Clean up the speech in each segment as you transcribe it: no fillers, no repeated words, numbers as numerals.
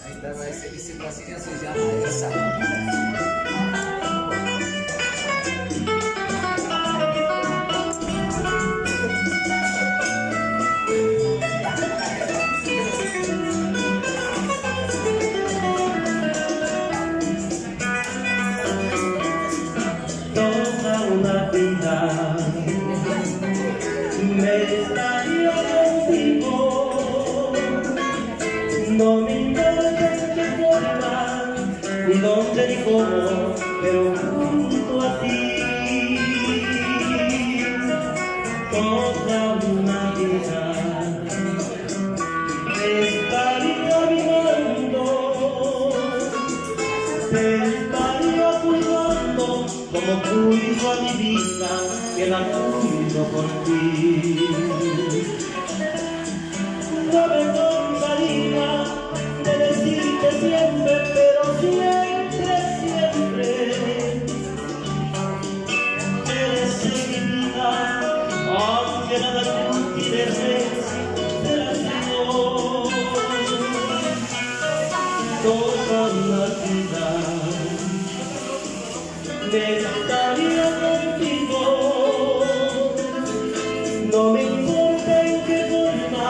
Ahí está, ese brasileño se llama Elsa. Toda una vida me estaría contigo, no me importa en qué forma, ni dónde ni cómo, pero junto a ti. Toda una vida te estaría mirando, te estaría cuidando, como cuido a mi vida, que la cuido por ti. No me cansaría de decirte siempre, pero siempre, siempre, eres en mi vida, aunque nada tú quieres de la Señor. Toda una vida me estaría contigo, no me importa en qué forma,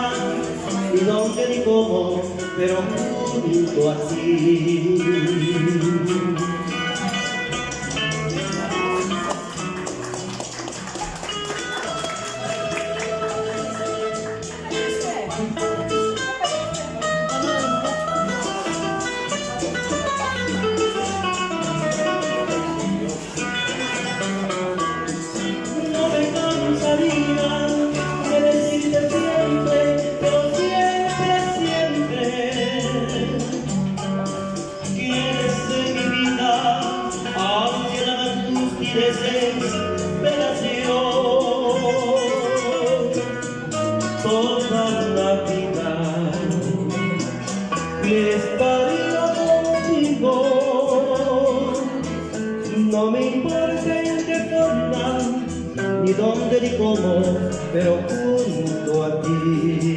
ni dónde ni cómo, pero junto a ti. No me cansaría de decirte siempre, pero siempre, siempre, que eres de mi vida, aunque la angustia y desesperación. Toda una vida me estaría contigo, no me importa en qué forma, ni dónde ni cómo, pero junto a ti.